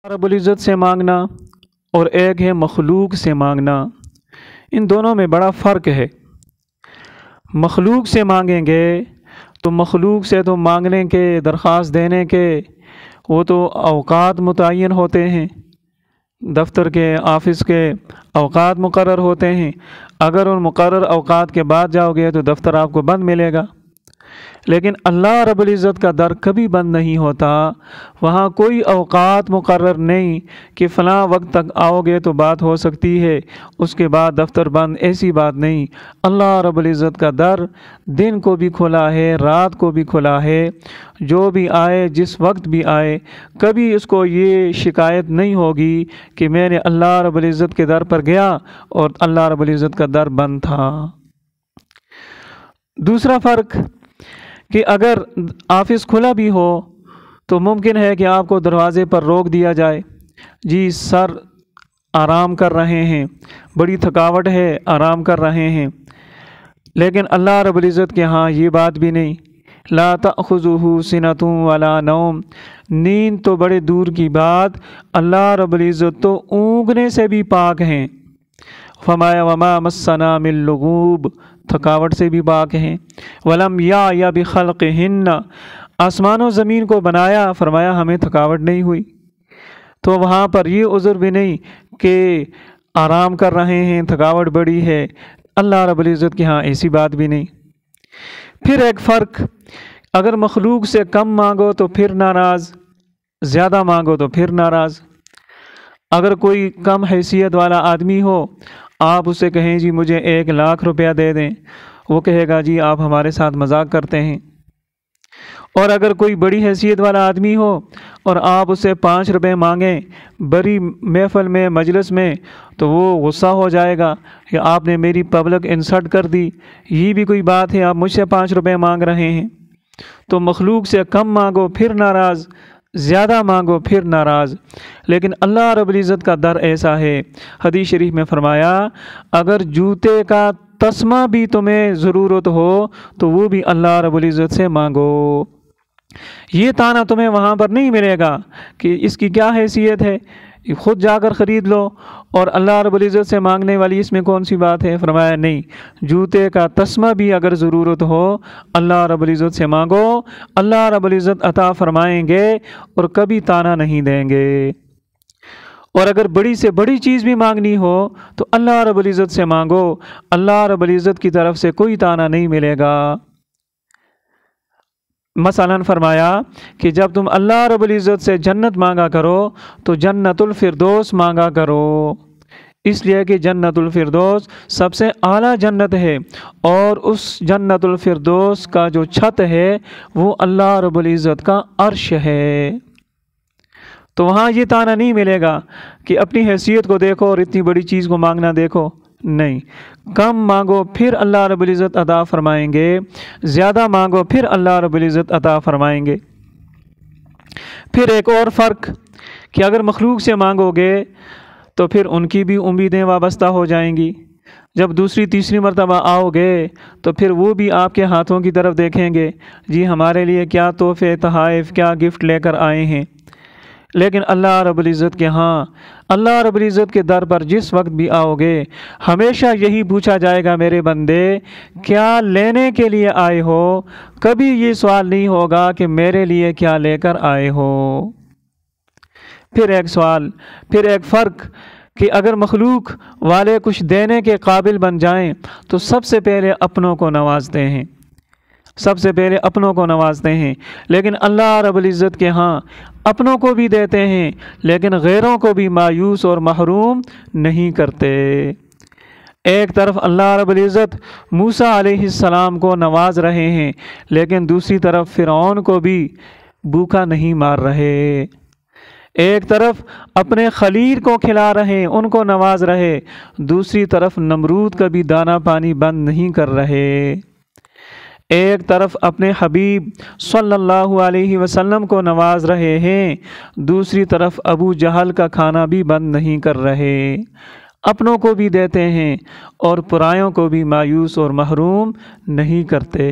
रब्बुल इज़्ज़त से मांगना और एक है मखलूक से मांगना, इन दोनों में बड़ा फ़र्क है। मखलूक से मांगेंगे तो मखलूक से तो मांगने के, दरख्वास्त देने के वो तो औक़ात मुतय्यन होते हैं, दफ्तर के, ऑफ़िस के औक़ात मुकर्रर होते हैं। अगर उन मुकर्रर औक़ात के बाद जाओगे तो दफ्तर आपको बंद मिलेगा। लेकिन अल्लाह रब्बुल इज़्ज़त का दर कभी बंद नहीं होता। वहाँ कोई औक़ात मुकर्रर नहीं कि फ़लाँ वक्त तक आओगे तो बात हो सकती है, उसके बाद दफ्तर बंद, ऐसी बात नहीं। अल्लाह रब्बुल इज़्ज़त का दर दिन को भी खुला है, रात को भी खुला है। जो भी आए, जिस वक्त भी आए, कभी उसको ये शिकायत नहीं होगी कि मैंने अल्लाह रब्बुल इज़्ज़त के दर पर गया और अल्लाह रब्बुल इज़्ज़त का दर बंद था। दूसरा फ़र्क कि अगर ऑफ़िस खुला भी हो तो मुमकिन है कि आपको दरवाज़े पर रोक दिया जाए, जी सर आराम कर रहे हैं, बड़ी थकावट है, आराम कर रहे हैं। लेकिन अल्लाह रब्बुल इज़्ज़त के यहाँ ये बात भी नहीं। ला तअख़ुज़ुहु सिनतुन वला नौम, नींद तो बड़े दूर की बात, अल्लाह रब्बुल इज़्ज़त तो ऊँघने से भी पाक हैं। वमा मस्सना मिन लुगूब, थकावट से भी पाक हैं। वलम या बिखल्क़िहिन्न, आसमानों ज़मीन को बनाया, फरमाया हमें थकावट नहीं हुई। तो वहाँ पर ये उज़्र भी नहीं कि आराम कर रहे हैं, थकावट बड़ी है। अल्लाह रब्बुल इज़्ज़त के यहाँ ऐसी बात भी नहीं। फिर एक फ़र्क, अगर मखलूक से कम मांगो तो फिर नाराज़, ज़्यादा मांगो तो फिर नाराज़। अगर कोई कम हैसियत वाला आदमी हो, आप उससे कहें जी मुझे 1 लाख रुपया दे दें, वो कहेगा जी आप हमारे साथ मजाक करते हैं। और अगर कोई बड़ी हैसियत वाला आदमी हो और आप उससे 5 रुपये मांगें बड़ी महफ़िल में, मजलिस में, तो वो गुस्सा हो जाएगा कि आपने मेरी पब्लिक इंसल्ट कर दी, ये भी कोई बात है, आप मुझसे 5 रुपये मांग रहे हैं। तो मखलूक से कम मांगो फिर नाराज़, ज़्यादा मांगो फिर नाराज़। लेकिन अल्लाह रब्बुल इज़्ज़त का दर ऐसा है, हदीस शरीफ में फ़रमाया अगर जूते का तस्मा भी तुम्हें ज़रूरत हो तो वो भी अल्लाह रब्बुल इज़्ज़त से मांगो। ये ताना तुम्हें वहाँ पर नहीं मिलेगा कि इसकी क्या हैसियत है, खुद जाकर ख़रीद लो और अल्लाह रब्बुल इज़्ज़त से मांगने वाली इसमें कौन सी बात है। फरमाया नहीं, जूते का तस्मा भी अगर ज़रूरत हो अल्लाह रब्बुल इज़्ज़त से मांगो, अल्लाह रब्बुल इज़्ज़त अता फ़रमाएंगे और कभी ताना नहीं देंगे। और अगर बड़ी से बड़ी चीज़ भी मांगनी हो तो अल्लाह रब्बुल इज़्ज़त से मांगो, अल्लाह रब्बुल इज़्ज़त की तरफ से कोई ताना नहीं मिलेगा। मसलन फरमाया कि जब तुम अल्लाह रब्बुल इज़्ज़त से जन्नत मांगा करो तो जन्नतुल फिरदौस मांगा करो, इसलिए कि जन्नतुल फिरदौस सबसे आला जन्नत है और उस जन्नतुल फिरदौस का जो छत है वो अल्लाह रब्बुल इज़्ज़त का अर्श है। तो वहाँ ये ताना नहीं मिलेगा कि अपनी हैसियत को देखो और इतनी बड़ी चीज़ को मांगना देखो, नहीं। कम मांगो फिर अल्लाह रब्बुल इज़्ज़त अता फरमाएंगे, ज़्यादा मांगो फिर अल्लाह रब्बुल इज़्ज़त अता फरमाएंगे। फिर एक और फ़र्क कि अगर मखलूक से मांगोगे तो फिर उनकी भी उम्मीदें वाबस्ता हो जाएंगी। जब दूसरी तीसरी मरतबा आओगे तो फिर वो भी आपके हाथों की तरफ देखेंगे, जी हमारे लिए क्या तोहफ़े, तोहफ़े, क्या गिफ्ट लेकर आए हैं। लेकिन अल्लाह रब्बुल इज़्ज़त के यहाँ, अल्लाह रब्बुल इज़्ज़त के दर पर जिस वक्त भी आओगे हमेशा यही पूछा जाएगा, मेरे बंदे क्या लेने के लिए आए हो। कभी ये सवाल नहीं होगा कि मेरे लिए क्या लेकर आए हो। फिर एक सवाल, फिर एक फ़र्क कि अगर मखलूक वाले कुछ देने के काबिल बन जाएं तो सबसे पहले अपनों को नवाजते हैं, सबसे पहले अपनों को नवाजते हैं। लेकिन अल्लाह रब्बुल इज़्ज़त के यहाँ अपनों को भी देते हैं लेकिन गैरों को भी मायूस और महरूम नहीं करते। एक तरफ अल्लाह रब्बुल इज़्ज़त मूसा अलैहिस्सलाम को नवाज रहे हैं लेकिन दूसरी तरफ फ़िरऔन को भी भूखा नहीं मार रहे। एक तरफ अपने खलील को खिला रहे, उनको नवाज रहे, दूसरी तरफ नमरूद का भी दाना पानी बंद नहीं कर रहे। एक तरफ अपने हबीब सल्लल्लाहु अलैहि वसल्लम को नवाज रहे हैं, दूसरी तरफ अबू जहल का खाना भी बंद नहीं कर रहे। अपनों को भी देते हैं और परायों को भी मायूस और महरूम नहीं करते।